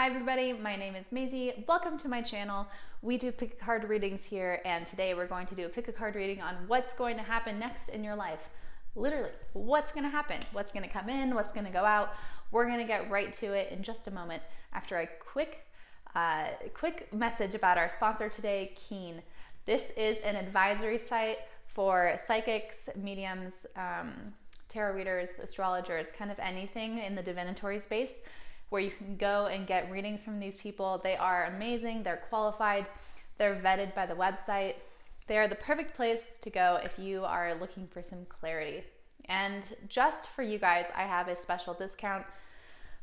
Hi everybody, my name is Maisy. Welcome to my channel. We do pick a card readings here, and today we're going to do a pick a card reading on what's going to happen next in your life. Literally, what's going to happen, what's going to come in, what's going to go out. We're going to get right to it in just a moment after a quick message about our sponsor today, Keen. This is an advisory site for psychics, mediums, tarot readers, astrologers, kind of anything in the divinatory space, where you can go and get readings from these people. They are amazing, they're qualified, they're vetted by the website. They are the perfect place to go if you are looking for some clarity. And just for you guys, I have a special discount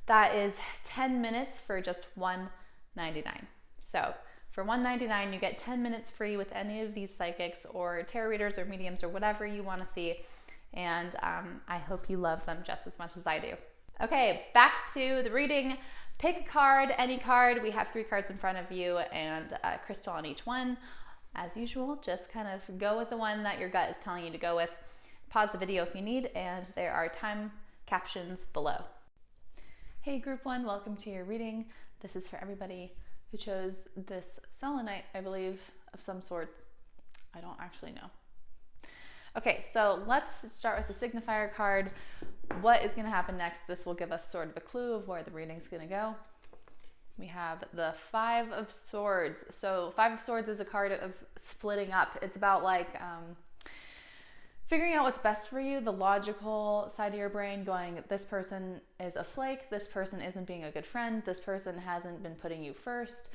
that is 10 minutes for just $1.99. So for $1.99, you get 10 minutes free with any of these psychics or tarot readers or mediums or whatever you want to see. And I hope you love them just as much as I do. Okay, back to the reading. Pick a card, any card. We have 3 cards in front of you and a crystal on each one. As usual, just kind of go with the one that your gut is telling you to go with. Pause the video if you need, and there are time captions below. Hey group 1, welcome to your reading. This is for everybody who chose this selenite, I believe, of some sort. I don't actually know. Okay, so let's start with the signifier card. What is going to happen next? This will give us sort of a clue of where the reading's going to go. We have the 5 of Swords. So 5 of Swords is a card of splitting up. It's about like figuring out what's best for you, the logical side of your brain going, this person is a flake, this person isn't being a good friend, this person hasn't been putting you first,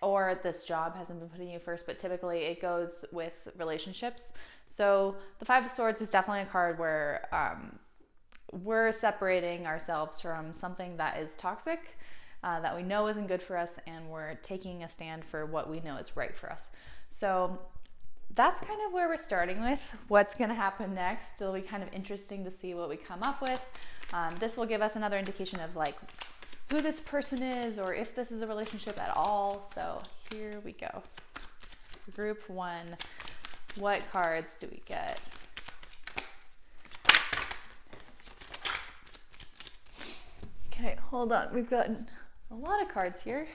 or this job hasn't been putting you first, but typically it goes with relationships. So the 5 of Swords is definitely a card where we're separating ourselves from something that is toxic, that we know isn't good for us, and we're taking a stand for what we know is right for us. So that's kind of where we're starting with. What's going to happen next? It'll be kind of interesting to see what we come up with. This will give us another indication of like who this person is, or if this is a relationship at all. So here we go. Group 1, what cards do we get? Okay, hold on. We've got a lot of cards here.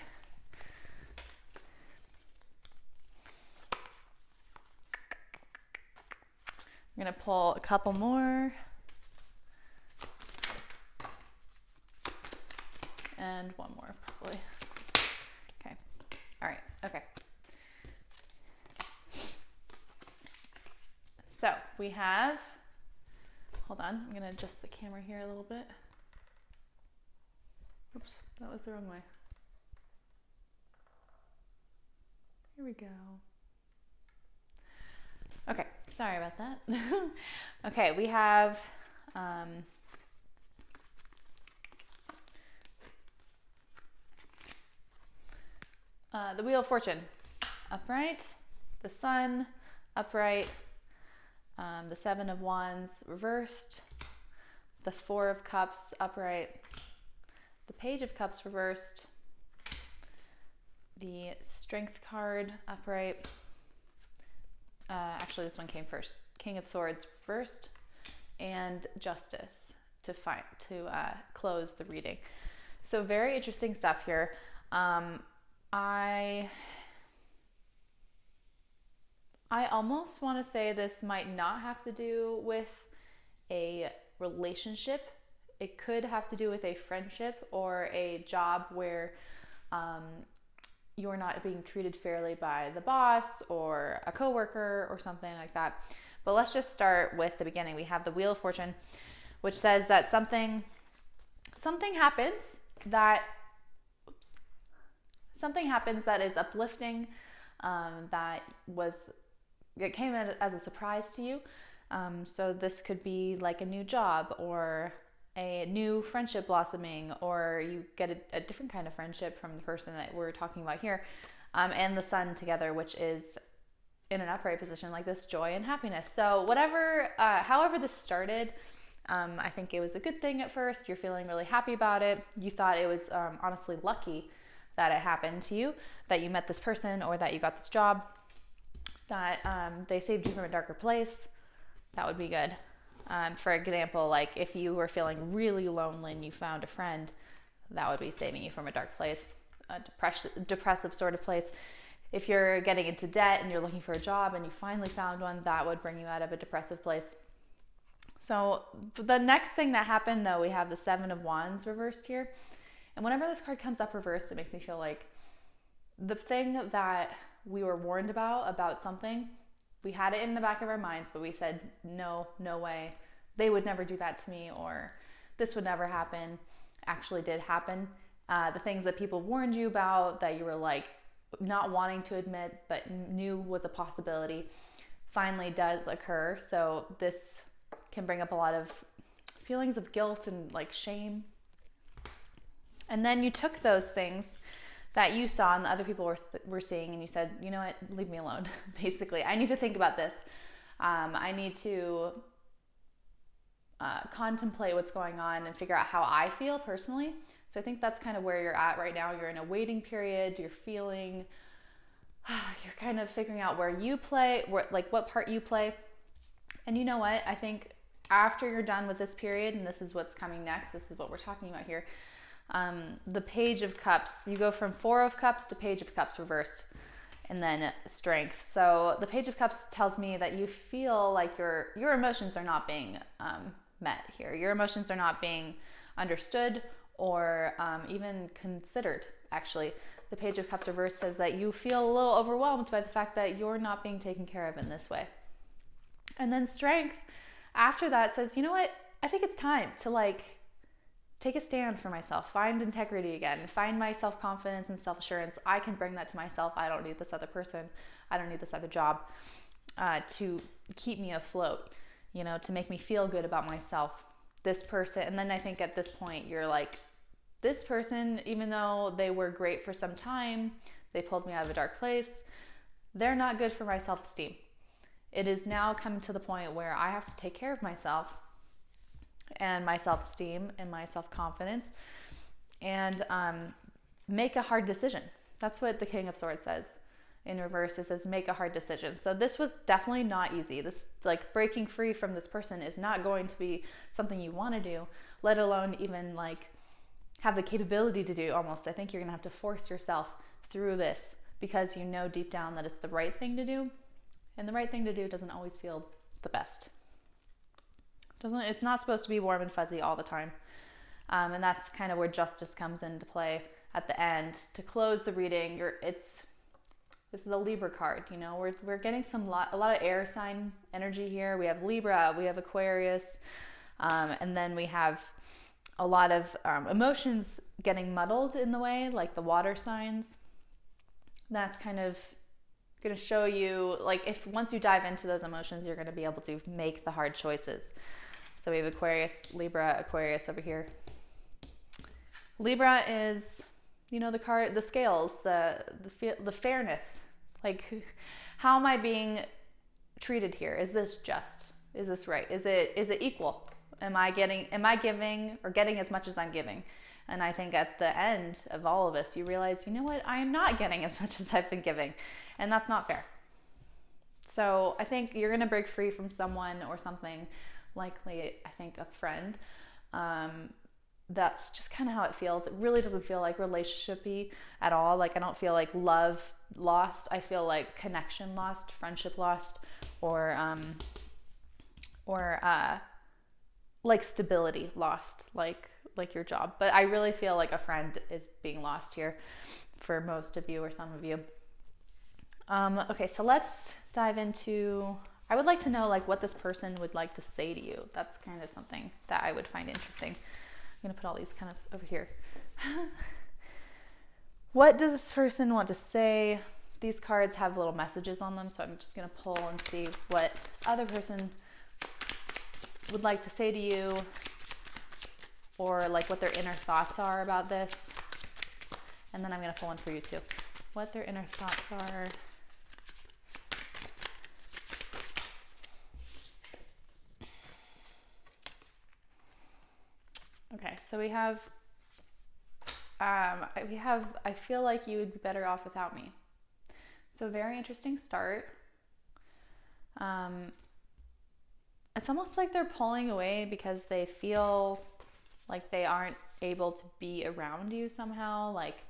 I'm gonna pull a couple more. And one more, probably. Okay. All right. Okay. So we have, hold on, I'm going to adjust the camera here a little bit. Oops, that was the wrong way. Here we go. Okay, sorry about that. Okay, we have the Wheel of Fortune, upright, the Sun, upright, the 7 of Wands, reversed, the 4 of Cups, upright, the Page of Cups, reversed, the Strength card, upright, actually this one came first, King of Swords, reversed, and Justice to close the reading. So very interesting stuff here. I almost want to say this might not have to do with a relationship. It could have to do with a friendship or a job where you're not being treated fairly by the boss or a coworker or something like that. But let's just start with the beginning. We have the Wheel of Fortune, which says that something happens that is uplifting, it came as a surprise to you. So this could be like a new job or a new friendship blossoming, or you get a different kind of friendship from the person that we're talking about here, and the Sun together, which is in an upright position, like this joy and happiness. So whatever, however this started, I think it was a good thing at first. You're feeling really happy about it. You thought it was honestly lucky that it happened to you, that you met this person or that you got this job, that they saved you from a darker place. That would be good. For example, like if you were feeling really lonely and you found a friend that would be saving you from a dark place, a depressive sort of place. If you're getting into debt and you're looking for a job and you finally found one, that would bring you out of a depressive place. So the next thing that happened, though, we have the Seven of Wands reversed here. And whenever this card comes up reversed, it makes me feel like the thing that we were warned about something, we had it in the back of our minds, but we said, no way, they would never do that to me, or this would never happen, actually did happen. The things that people warned you about that you were like not wanting to admit but knew was a possibility finally does occur. So this can bring up a lot of feelings of guilt and like shame. And then you took those things that you saw and the other people were seeing, and you said, you know what, leave me alone. Basically, I need to think about this. I need to contemplate what's going on and figure out how I feel personally. So I think that's kind of where you're at right now. You're in a waiting period. You're feeling, you're kind of figuring out where you play, what part you play. And you know what? I think after you're done with this period, and this is what's coming next, this is what we're talking about here. The Page of Cups, you go from Four of Cups to Page of Cups reversed, and then Strength. So the Page of Cups tells me that you feel like your emotions are not being met here. Your emotions are not being understood or even considered, actually. The Page of Cups reversed says that you feel a little overwhelmed by the fact that you're not being taken care of in this way. And then Strength, after that, says, you know what? I think it's time to take a stand for myself, find integrity again, find my self-confidence and self-assurance. I can bring that to myself. I don't need this other person. I don't need this other job to keep me afloat, to make me feel good about myself. This person, and then I think at this point, you're like, this person, even though they were great for some time, they pulled me out of a dark place, they're not good for my self-esteem. It is now come to the point where I have to take care of myself and my self-esteem and my self-confidence and make a hard decision. That's what the King of Swords says in reverse. It says make a hard decision. So this was definitely not easy. This breaking free from this person is not going to be something you want to do, let alone even have the capability to do almost. I think you're gonna have to force yourself through this because you know deep down that it's the right thing to do, and the right thing to do doesn't always feel the best. It's not supposed to be warm and fuzzy all the time. And that's kind of where justice comes into play at the end. To close the reading, this is a Libra card, we're getting a lot of air sign energy here. We have Libra, we have Aquarius, and then we have a lot of emotions getting muddled in the way, like the water signs. That's kind of going to show you, if once you dive into those emotions, you're going to be able to make the hard choices. So we have Aquarius, Libra, Aquarius over here. Libra is, the card, the scales, the fairness. How am I being treated here? Is this just? Is this right? Is it equal? Am I giving or getting as much as I'm giving? And I think at the end of all of us, you realize, you know what? I am not getting as much as I've been giving. And that's not fair. So I think you're going to break free from someone or something, likely, I think, a friend. That's just kind of how it feels. It really doesn't feel like relationship-y at all. I don't feel like love lost. I feel like connection lost, friendship lost, or stability lost, like your job. But I really feel like a friend is being lost here for most of you or some of you. Okay, so let's dive into, I would like to know what this person would like to say to you. That's kind of something that I would find interesting. I'm going to put all these kind of over here. What does this person want to say? These cards have little messages on them, so I'm just going to pull and see what this other person would like to say to you, or what their inner thoughts are about this. And then I'm going to pull one for you too. What their inner thoughts are. Okay, so we have, I feel like you would be better off without me. So very interesting start. It's almost like they're pulling away because they feel like they aren't able to be around you somehow, like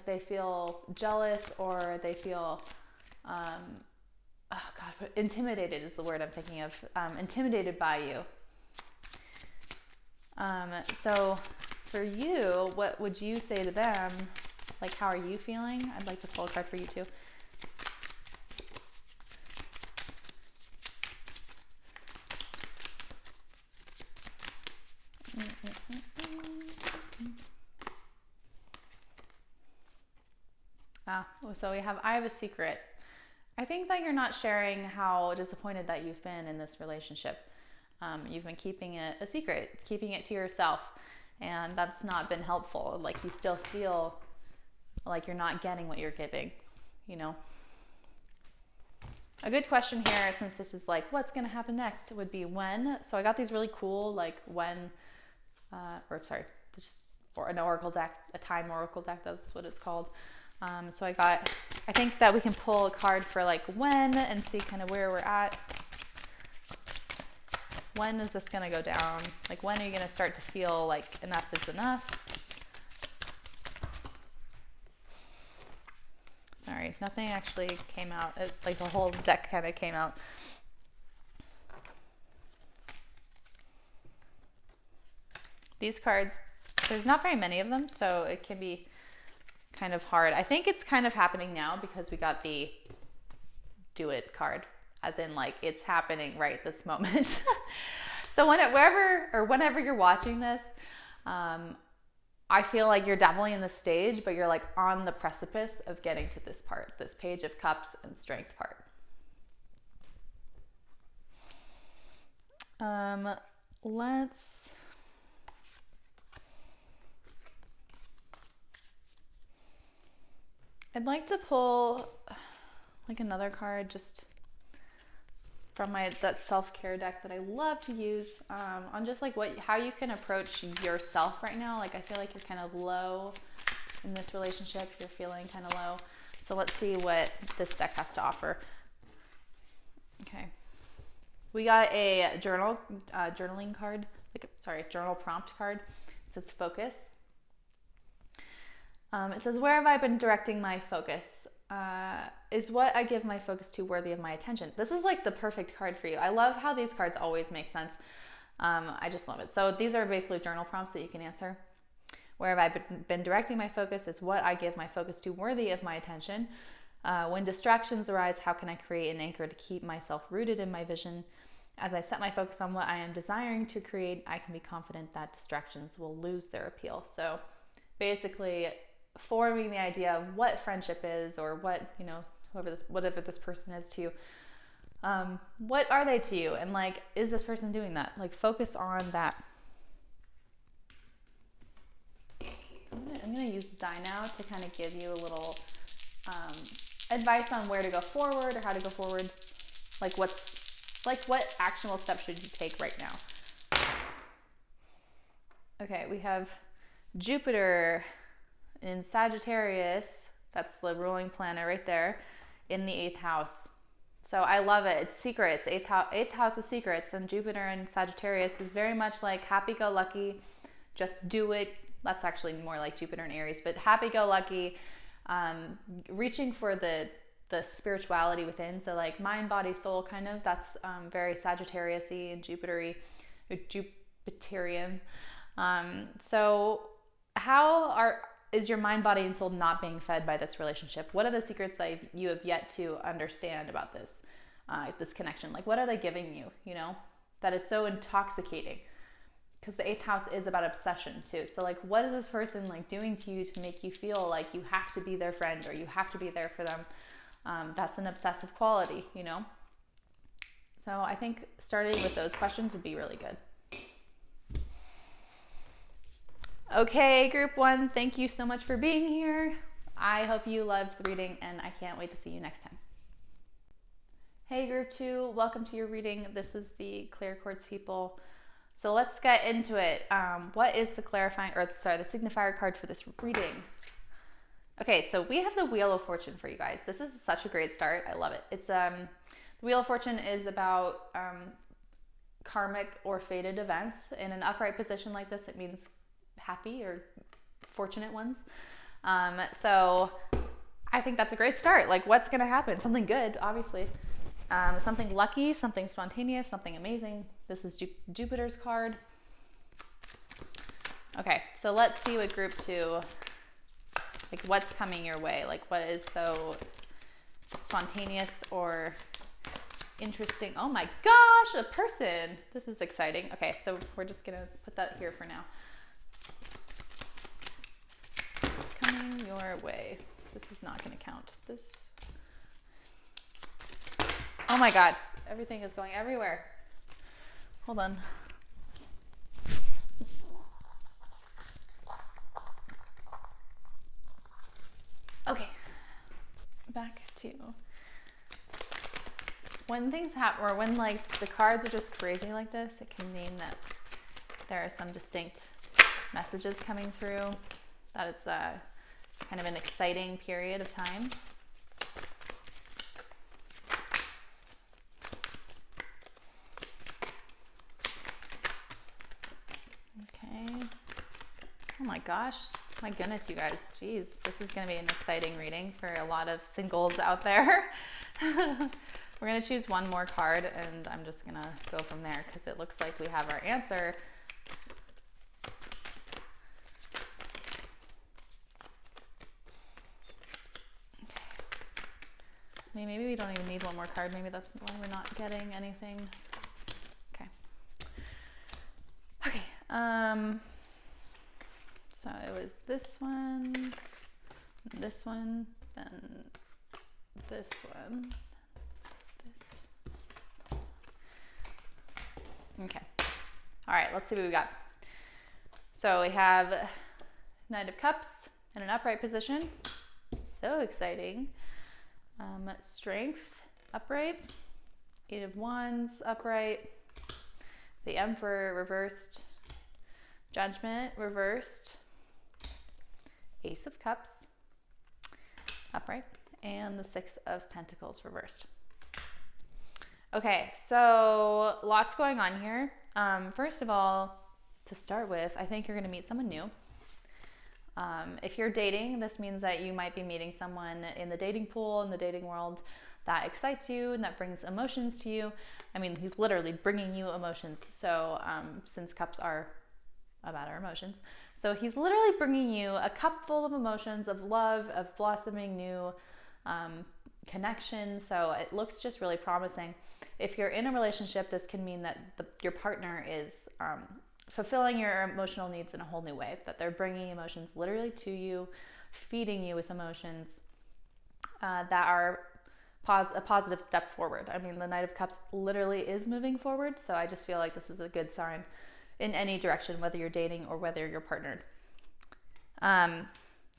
they feel jealous, or they feel oh God, intimidated is the word I'm thinking of. Intimidated by you. So for you, what would you say to them? Like, how are you feeling? I'd like to pull a card for you too. So we have, I have a secret. I think that you're not sharing how disappointed that you've been in this relationship. You've been keeping it a secret, keeping it to yourself, and that's not been helpful. Like, you still feel like you're not getting what you're giving, you know? A good question here, since this is like, what's going to happen next, would be when. So I got these really cool, like, when, just for an oracle deck, a time oracle deck, that's what it's called. So I think that we can pull a card for like when, and see kind of where we're at. When is this going to go down? Like, when are you going to start to feel like enough is enough? Sorry, nothing actually came out. Like, the whole deck kind of came out. These cards, there's not very many of them, so it can be kind of hard. I think it's kind of happening now because we got the do it card, as in like it's happening right this moment. So whenever you're watching this, I feel like you're definitely in the stage, but you're like on the precipice of getting to this part, this Page of Cups and Strength part. I'd like to pull like another card just from that self-care deck that I love to use on just like how you can approach yourself right now. Like, I feel like you're kind of low in this relationship. You're feeling kind of low. So let's see what this deck has to offer. Okay. We got a journaling card, journal prompt card. It says focus. It says, where have I been directing my focus? Is what I give my focus to worthy of my attention? This is like the perfect card for you. I love how these cards always make sense. I just love it. So these are basically journal prompts that you can answer. Where have I been directing my focus? Is what I give my focus to worthy of my attention? When distractions arise, how can I create an anchor to keep myself rooted in my vision? As I set my focus on what I am desiring to create, I can be confident that distractions will lose their appeal. So basically, forming the idea of what friendship is, or what, you know, whatever this person is to you. What are they to you? And like, is this person doing that? Like, focus on that. I'm gonna use the die now to kind of give you a little advice on where to go forward, or how to go forward. Like, what actionable steps should you take right now? Okay, we have Jupiter in Sagittarius, that's the ruling planet right there, in the 8th house. So I love it. It's secrets. 8th house is secrets, and Jupiter in Sagittarius is very much like happy-go-lucky, just do it. That's actually more like Jupiter in Aries, but happy-go-lucky, reaching for the spirituality within. So like mind, body, soul kind of. That's very Sagittarius-y and Jupiterian. So how is your mind, body, and soul not being fed by this relationship? What are the secrets that you have yet to understand about this connection? Like, what are they giving you, you know, that is so intoxicating? Because the 8th house is about obsession too. So like, what is this person like doing to you to make you feel like you have to be their friend, or you have to be there for them? That's an obsessive quality, you know? So I think starting with those questions would be really good. Okay, group 1, thank you so much for being here. I hope you loved the reading, and I can't wait to see you next time. Hey, group 2, welcome to your reading. This is the clear quartz people. So let's get into it. What is the the signifier card for this reading? Okay, so we have the Wheel of Fortune for you guys. This is such a great start. I love it. It's the Wheel of Fortune is about karmic or fated events. In an upright position like this, it means happy or fortunate ones. So I think that's a great start. Like, what's going to happen? Something good, obviously. Something lucky, something spontaneous, something amazing. This is Jupiter's card. Okay, so let's see what group 2, like what's coming your way. Like what is so spontaneous or interesting. Oh my gosh, a person. This is exciting. Okay, so we're just going to put that here for now. It's coming your way. This is not going to count. This. Oh my God, everything is going everywhere. Hold on. Okay, back to when things happen, or when like the cards are just crazy like this, it can mean that there are some distinct messages coming through, that it's kind of an exciting period of time. Okay. Oh my gosh. My goodness, you guys. Jeez, this is going to be an exciting reading for a lot of singles out there. We're going to choose one more card, and I'm just going to go from there because it looks like we have our answer. Okay. Maybe we don't even need one more card. Maybe that's why we're not getting anything. Okay. Okay. So it was this one, then this one, this. Okay. All right, let's see what we got. So we have Knight of Cups in an upright position. So exciting. Strength, upright. Eight of Wands, upright. The Emperor, reversed. Judgment, reversed. Ace of Cups, upright, and the Six of Pentacles, reversed. Okay, so lots going on here. First of all, to start with, I think you're going to meet someone new. If you're dating, this means that you might be meeting someone in the dating pool, in the dating world, that excites you and that brings emotions to you. I mean, he's literally bringing you emotions. So since cups are about our emotions. So he's literally bringing you a cup full of emotions, of love, of blossoming new connection. So it looks just really promising. If you're in a relationship, this can mean that your partner is fulfilling your emotional needs in a whole new way, that they're bringing emotions literally to you, feeding you with emotions that are a positive step forward. I mean, the Knight of Cups literally is moving forward. So I just feel like this is a good sign in any direction, whether you're dating or whether you're partnered.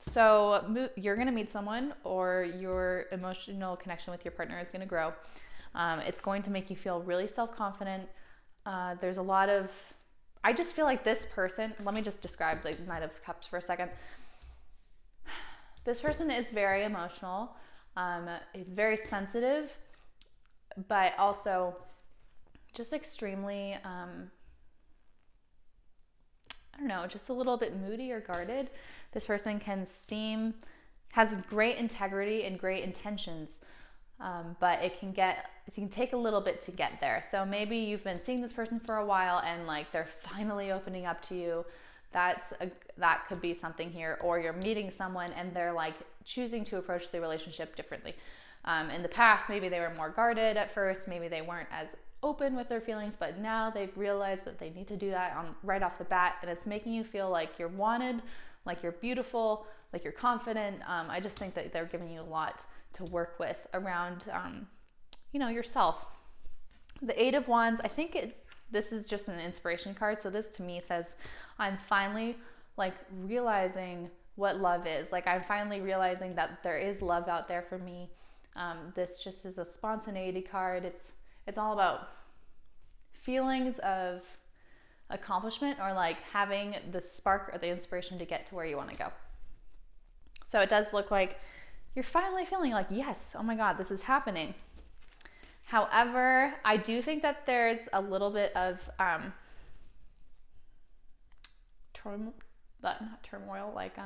So you're going to meet someone, or your emotional connection with your partner is going to grow. It's going to make you feel really self-confident. There's a lot of, I just feel like this person, let me just describe the Knight of Cups for a second. This person is very emotional. He's very sensitive, but also just extremely, I don't know, just a little bit moody or guarded. This person has great integrity and great intentions, but it can take a little bit to get there. So maybe you've been seeing this person for a while and like they're finally opening up to you. That could be something here. Or you're meeting someone and they're like choosing to approach the relationship differently. In the past, maybe they were more guarded at first. Maybe they weren't as open with their feelings, but now they've realized that they need to do that right off the bat, and it's making you feel like you're wanted, like you're beautiful, like you're confident. I just think that they're giving you a lot to work with around, yourself. The Eight of Wands, I think this is just an inspiration card. So this to me says, I'm finally like realizing what love is. Like I'm finally realizing that there is love out there for me. This just is a spontaneity card. It's all about feelings of accomplishment, or like having the spark or the inspiration to get to where you want to go. So it does look like you're finally feeling like, yes, oh my God, this is happening. However, I do think that there's a little bit of not turmoil, like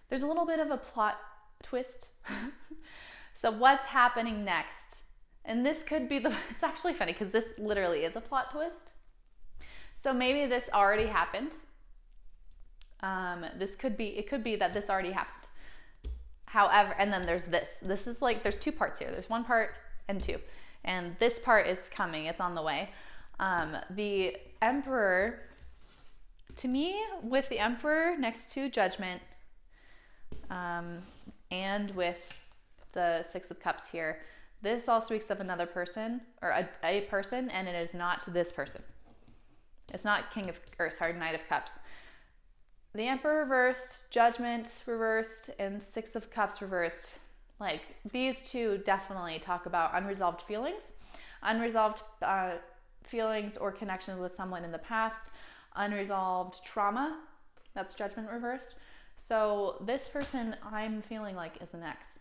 there's a little bit of a plot twist. So what's happening next? And this could be it's actually funny because this literally is a plot twist. So maybe this already happened. It could be that this already happened. However, and then there's this. This is like, there's two parts here. There's one part and two. And this part is coming. It's on the way. The Emperor, to me, with the Emperor next to Judgment, and with the Six of Cups here, this all speaks of another person, or a person, and it is not this person. It's not Knight of Cups. The Emperor reversed, Judgment reversed, and Six of Cups reversed. Like, these two definitely talk about unresolved feelings or connections with someone in the past, unresolved trauma. That's Judgment reversed. So this person, I'm feeling like, is an ex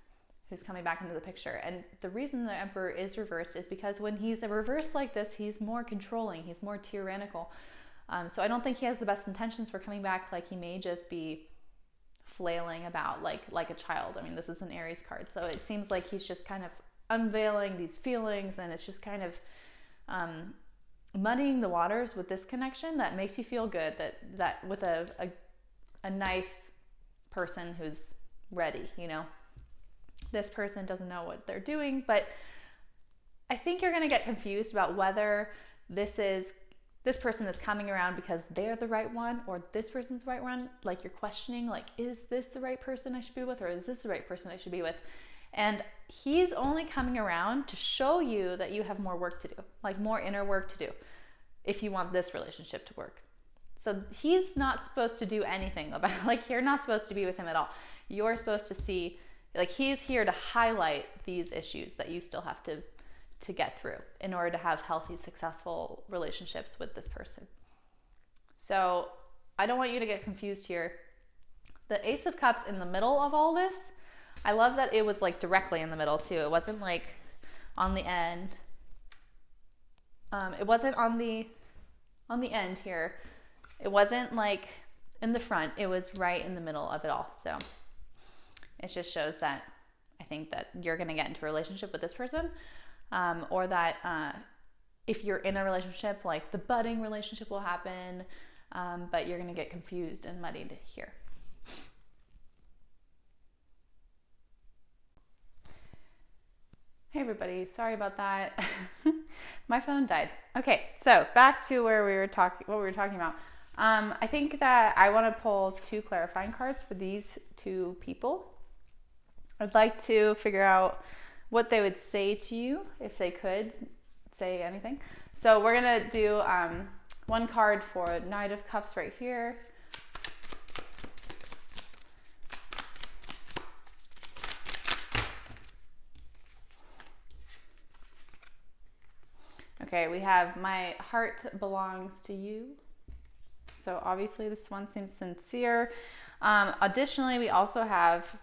who's coming back into the picture. And the reason the Emperor is reversed is because when he's reversed like this, he's more controlling, he's more tyrannical. So I don't think he has the best intentions for coming back. Like, he may just be flailing about like a child. I mean, this is an Aries card, so it seems like he's just kind of unveiling these feelings, and it's just kind of muddying the waters with this connection that makes you feel good that with a nice person who's ready, you know. This person doesn't know what they're doing, but I think you're going to get confused about whether this person is coming around because they're the right one, or this person's the right one. Like, you're questioning, like, is this the right person I should be with, or is this the right person I should be with? And he's only coming around to show you that you have more work to do, like more inner work to do, if you want this relationship to work. So he's not supposed to do anything about it. Like, you're not supposed to be with him at all. You're supposed to see, like, he's here to highlight these issues that you still have to get through in order to have healthy, successful relationships with this person. So I don't want you to get confused here. The Ace of Cups in the middle of all this, I love that it was like directly in the middle too. It wasn't like on the end. It wasn't on the end here. It wasn't like in the front. It was right in the middle of it all. So it just shows that I think that you're going to get into a relationship with this person, or that if you're in a relationship, like the budding relationship will happen, but you're going to get confused and muddied here. Hey everybody, sorry about that. My phone died. Okay, so back to what we were talking about. I think that I want to pull two clarifying cards for these two people. I'd like to figure out what they would say to you if they could say anything. So we're going to do one card for Knight of Cups right here. Okay, we have my heart belongs to you. So obviously this one seems sincere. Additionally, we also have,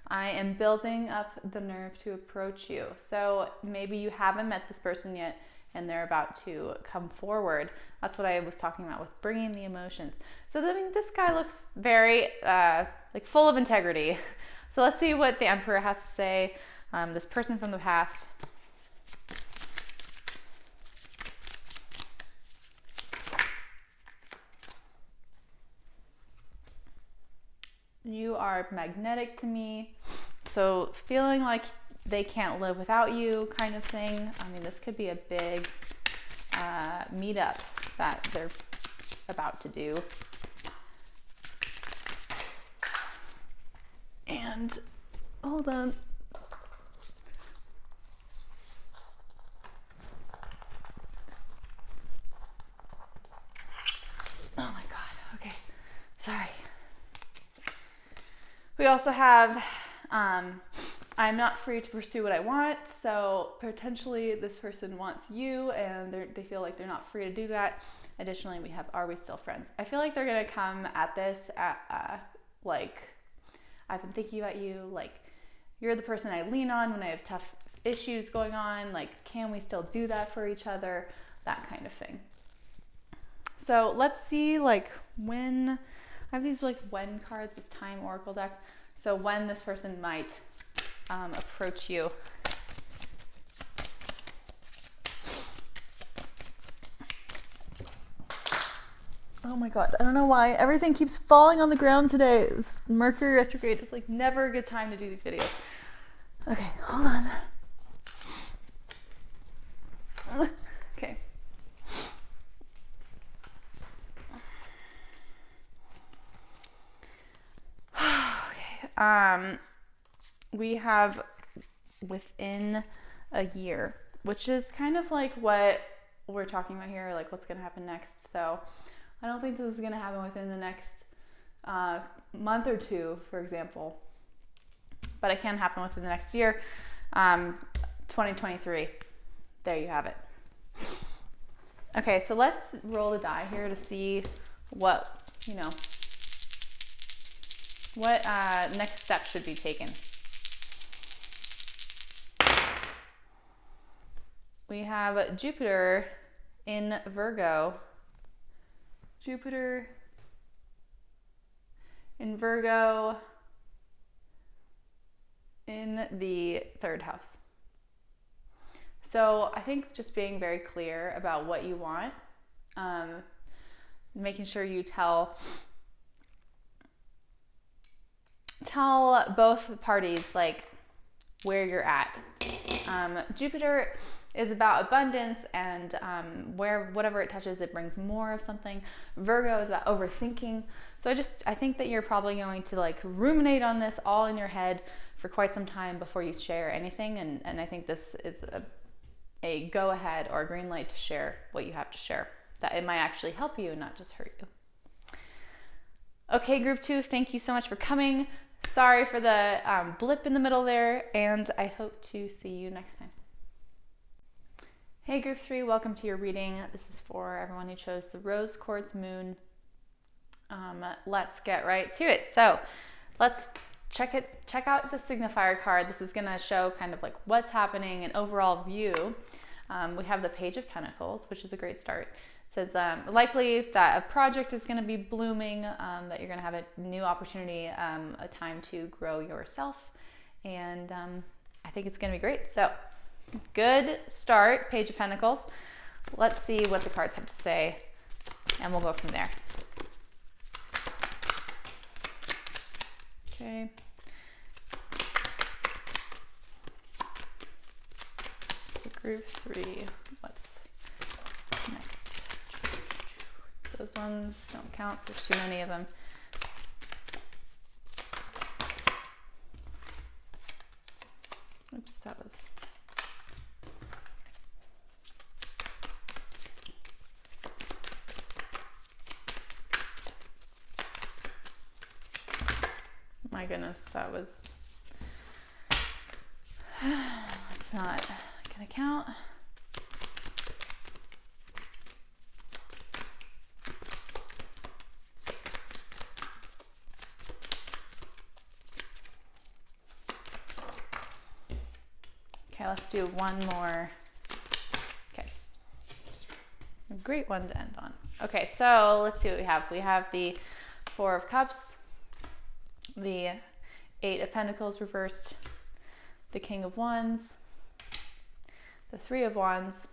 I am building up the nerve to approach you. So maybe you haven't met this person yet and they're about to come forward. That's what I was talking about with bringing the emotions. So I mean, this guy looks very like full of integrity. So let's see what the Emperor has to say. This person from the past. You are magnetic to me. So feeling like they can't live without you kind of thing. I mean, this could be a big meetup that they're about to do. And hold on. Oh my God, okay, sorry. We also have, I'm not free to pursue what I want. So potentially this person wants you and they feel like they're not free to do that. Additionally, we have, are we still friends? I feel like they're going to come at this like, I've been thinking about you. Like, you're the person I lean on when I have tough issues going on. Like, can we still do that for each other? That kind of thing. So let's see, like, when I have these like when cards, this time oracle deck. So when this person might approach you. Oh my god, I don't know why everything keeps falling on the ground today. This Mercury retrograde is like never a good time to do these videos. Okay, hold on. Okay. Okay. We have within a year, which is kind of like what we're talking about here, like what's going to happen next. So I don't think this is going to happen within the next month or two, for example, but it can happen within the next year. 2023. There you have it. Okay, so let's roll the die here to see what, you know, what next step should be taken. We have Jupiter in Virgo. Jupiter in Virgo in the 3rd house. So I think just being very clear about what you want, making sure you tell both parties like where you're at. Jupiter is about abundance and whatever it touches, it brings more of something. Virgo is about overthinking. So I think that you're probably going to like ruminate on this all in your head for quite some time before you share anything. And I think this is a go ahead or a green light to share what you have to share. That it might actually help you and not just hurt you. Okay, group 2, thank you so much for coming. Sorry for the blip in the middle there, and I hope to see you next time. Hey group 3, welcome to your reading. This is for everyone who chose the Rose Quartz Moon. Let's get right to it. So let's check out the signifier card. This is going to show kind of like what's happening, an overall view. We have the Page of Pentacles, which is a great start. It says likely that a project is going to be blooming, that you're going to have a new opportunity, a time to grow yourself, and I think it's going to be great. So good start, Page of Pentacles. Let's see what the cards have to say, and we'll go from there. Okay. Group 3, what's next? Those ones don't count, there's too many of them. Oops, that was... My goodness, that was... It's not gonna count. Okay, let's do one more. Okay. A great one to end on. Okay, so let's see what we have. We have the 4 of Cups, the 8 of Pentacles reversed, the King of Wands, the 3 of Wands,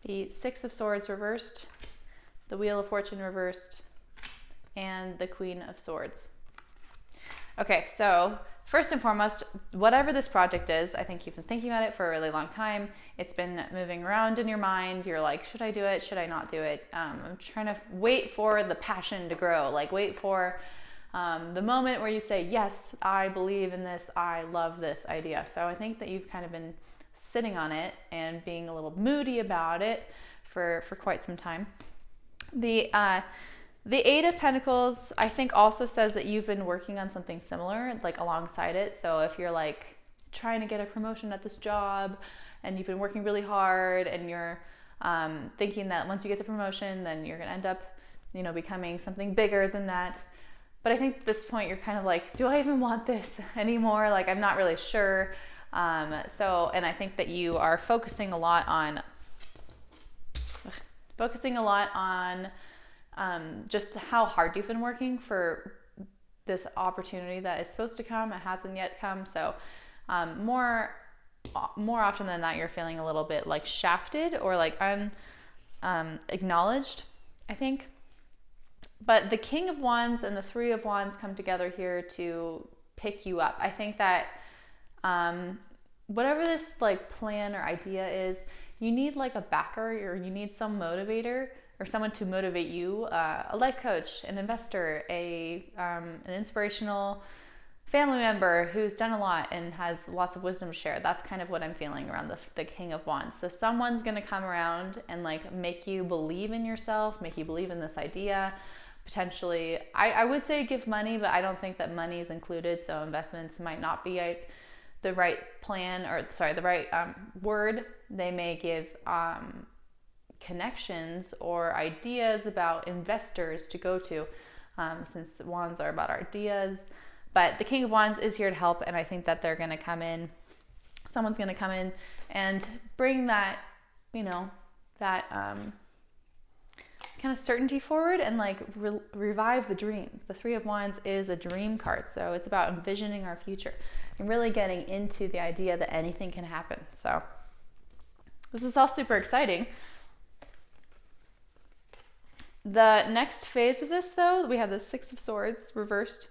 the 6 of Swords reversed, the Wheel of Fortune reversed, and the Queen of Swords. Okay, so first and foremost, whatever this project is, I think you've been thinking about it for a really long time. It's been moving around in your mind. You're like, should I do it? Should I not do it? I'm trying to wait for the passion to grow, like wait for the moment where you say, yes, I believe in this. I love this idea. So I think that you've kind of been sitting on it and being a little moody about it for quite some time. The 8 of Pentacles, I think, also says that you've been working on something similar, like alongside it. So if you're like trying to get a promotion at this job and you've been working really hard and you're thinking that once you get the promotion, then you're going to end up, you know, becoming something bigger than that. But I think at this point you're kind of like, do I even want this anymore? Like, I'm not really sure. And I think that you are focusing a lot on focusing a lot on just how hard you've been working for this opportunity that is supposed to come. It hasn't yet come. So more often than not, you're feeling a little bit like shafted or like acknowledged, I think. But the King of Wands and the Three of Wands come together here to pick you up. I think that whatever this like plan or idea is, you need like a backer, or you need some motivator or someone to motivate you, a life coach, an investor, an inspirational family member who's done a lot and has lots of wisdom to share. That's kind of what I'm feeling around the King of Wands. So someone's going to come around and like make you believe in yourself, make you believe in this idea. Potentially, I would say give money, but I don't think that money is included. So investments might not be the right plan, or sorry, the right word. They may give connections or ideas about investors to go to, since wands are about ideas. But the King of Wands is here to help, and I think that they're going to come in. Someone's going to come in and bring that, that kind of certainty forward and like revive the dream. The Three of Wands is a dream card, so it's about envisioning our future and really getting into the idea that anything can happen. So this is all super exciting. The next phase of this, though, we have the Six of Swords reversed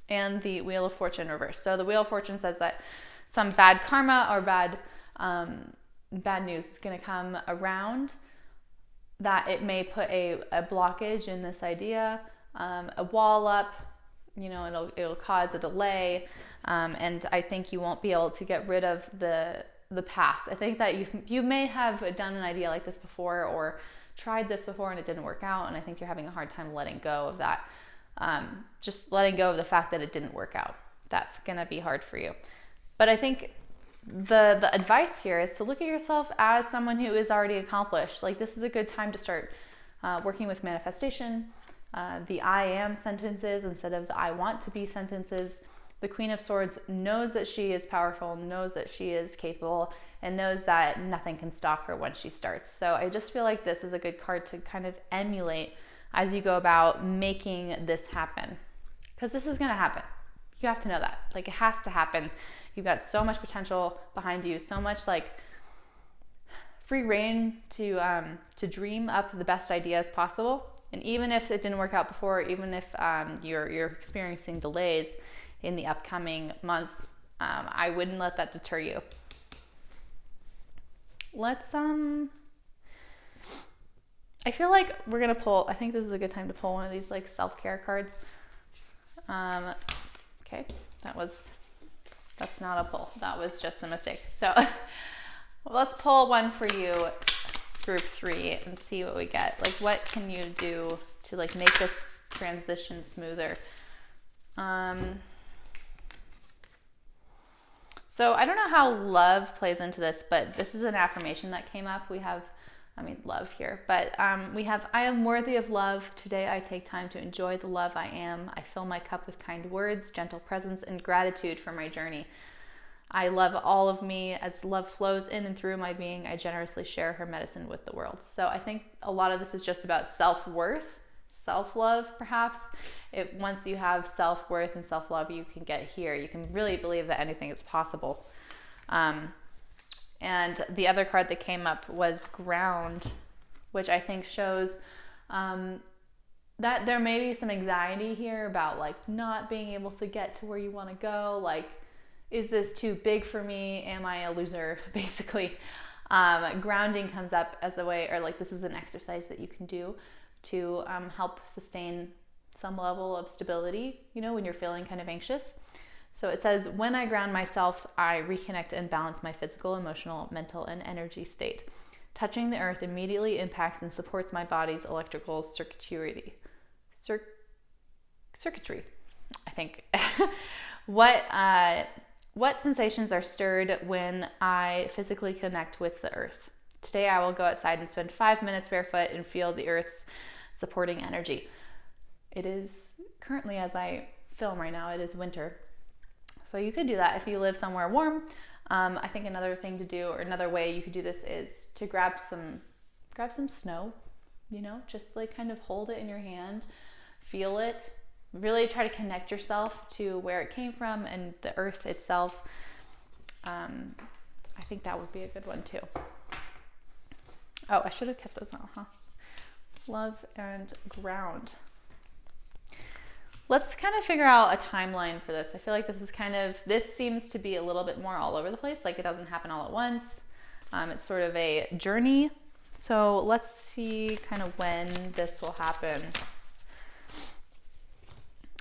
and the Wheel of Fortune reversed. So the Wheel of Fortune says that some bad karma or bad news is going to come around, that it may put a blockage in this idea, a wall up, it'll cause a delay, and I think you won't be able to get rid of the past. I think that you may have done an idea like this before or tried this before and it didn't work out, and I think you're having a hard time letting go of that. Just letting go of the fact that it didn't work out. That's gonna be hard for you. But I think the advice here is to look at yourself as someone who is already accomplished. Like, this is a good time to start working with manifestation, the I am sentences instead of the I want to be sentences. The Queen of Swords knows that she is powerful, knows that she is capable, and knows that nothing can stop her when she starts. So I just feel like this is a good card to kind of emulate as you go about making this happen, because this is going to happen. You have to know that. Like, it has to happen. You've got so much potential behind you, so much like free reign to dream up the best ideas possible. And even if it didn't work out before, even if you're experiencing delays in the upcoming months, I wouldn't let that deter you. Let's I feel like we're gonna pull, I think this is a good time to pull one of these like self-care cards. Okay, that's not a pull. That was just a mistake. So let's pull one for you, group 3, and see what we get. Like, what can you do to like make this transition smoother? So I don't know how love plays into this, but this is an affirmation that came up. We have, love here, but we have, I am worthy of love. Today I take time to enjoy the love I am. I fill my cup with kind words, gentle presence, and gratitude for my journey. I love all of me. As love flows in and through my being, I generously share her medicine with the world. So I think a lot of this is just about self-worth, self-love, perhaps. Once you have self-worth and self-love, you can get here. You can really believe that anything is possible. And the other card that came up was Ground, which I think shows that there may be some anxiety here about like not being able to get to where you want to go. Like, is this too big for me? Am I a loser? Basically, grounding comes up as a way, or like this is an exercise that you can do to help sustain some level of stability, when you're feeling kind of anxious. So it says, when I ground myself, I reconnect and balance my physical, emotional, mental, and energy state. Touching the earth immediately impacts and supports my body's electrical circuitry, I think. What sensations are stirred when I physically connect with the earth? Today I will go outside and spend 5 minutes barefoot and feel the earth's supporting energy. It is currently, as I film right now, it is winter. So you could do that if you live somewhere warm. I think another thing to do, or another way you could do this, is to grab some grab some snow, you know, just like kind of hold it in your hand, feel it, really try to connect yourself to where it came from and the earth itself. I think that would be a good one too. Oh, I should have kept those on, huh? Love and ground. Let's kind of figure out a timeline for this. I feel like this seems to be a little bit more all over the place. Like it doesn't happen all at once. It's sort of a journey. So let's see kind of when this will happen.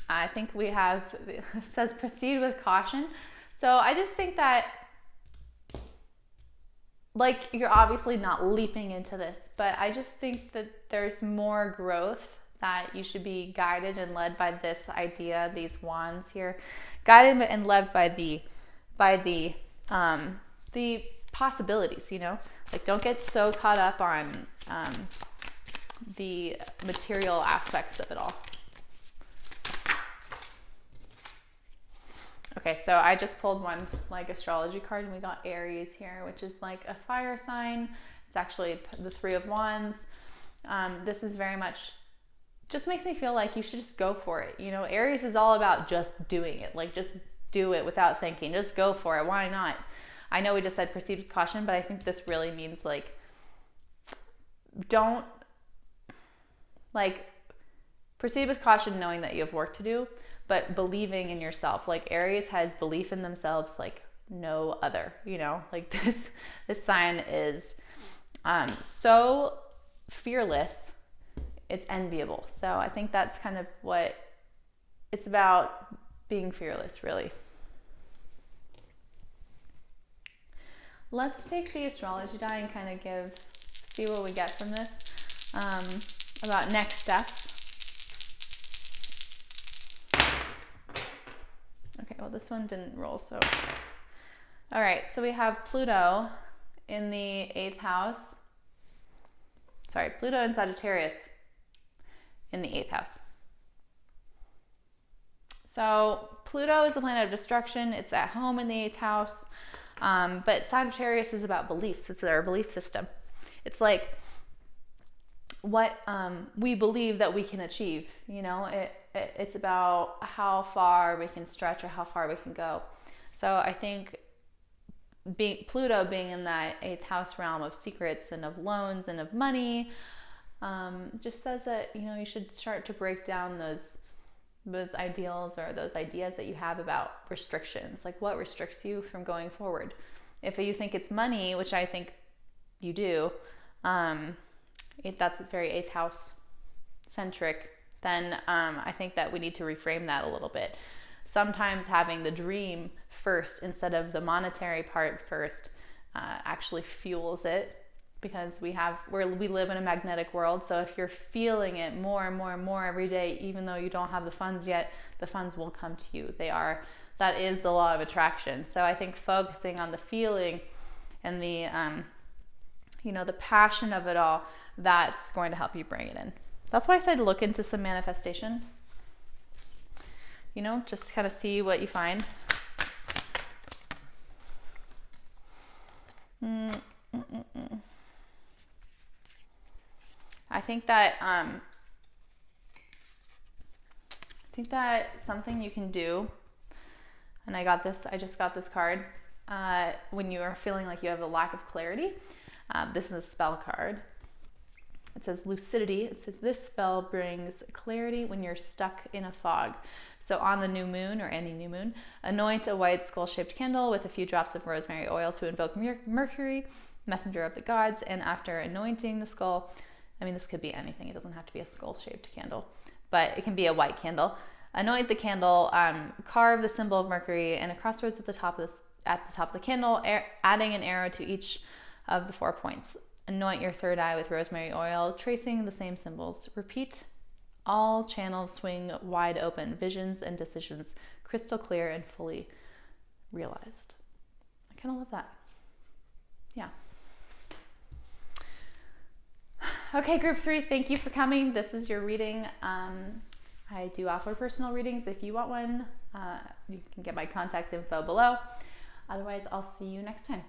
I think we have, it says proceed with caution. So I just think that, like, you're obviously not leaping into this, but I just think that there's more growth, that you should be guided and led by this idea, these wands here, guided and led by the possibilities, you know, like don't get so caught up on the material aspects of it all. Okay, so I just pulled one like astrology card and we got Aries here, which is like a fire sign. It's actually the Three of Wands. This is very much, just makes me feel like you should just go for it. You know, Aries is all about just doing it. Like just do it without thinking. Just go for it. Why not? I know we just said proceed with caution, but I think this really means like, don't, like, proceed with caution knowing that you have work to do, but believing in yourself. Like Aries has belief in themselves like no other, you know, like this sign is so fearless, it's enviable. So I think that's kind of what it's about, being fearless, really. Let's take the astrology die and kind of see what we get from this, about next steps. Okay, well this one didn't roll, so. All right, so we have Pluto in the 8th house. Sorry, Pluto and Sagittarius in the 8th house. So Pluto is the planet of destruction. It's at home in the 8th house. But Sagittarius is about beliefs. It's our belief system. It's like what we believe that we can achieve. You know, it's about how far we can stretch or how far we can go. So I think Pluto being in that 8th house realm of secrets and of loans and of money, just says that, you know, you should start to break down those ideals or those ideas that you have about restrictions. Like what restricts you from going forward? If you think it's money, which I think you do, that's very 8th house centric, then I think that we need to reframe that a little bit. Sometimes having the dream first instead of the monetary part first actually fuels it, because we live in a magnetic world. So if you're feeling it more and more and more every day, even though you don't have the funds yet, the funds will come to you. That is the law of attraction. So I think focusing on the feeling and the, the passion of it all, that's going to help you bring it in. That's why I said look into some manifestation. You know, just kind of see what you find. I think that something you can do, and I just got this card, when you are feeling like you have a lack of clarity. This is a spell card. It says lucidity. It says this spell brings clarity when you're stuck in a fog. So on the new moon, or any new moon, anoint a white skull-shaped candle with a few drops of rosemary oil to invoke Mercury, messenger of the gods. And after anointing the skull, I mean, this could be anything. It doesn't have to be a skull-shaped candle, but it can be a white candle. Anoint the candle, carve the symbol of Mercury and a crossroads at the top of the candle, adding an arrow to each of the 4 points. Anoint your third eye with rosemary oil, tracing the same symbols. Repeat. All channels swing wide open. Visions and decisions crystal clear and fully realized. I kind of love that. Yeah. Okay, group 3, thank you for coming. This is your reading. I do offer personal readings. If you want one, you can get my contact info below. Otherwise, I'll see you next time.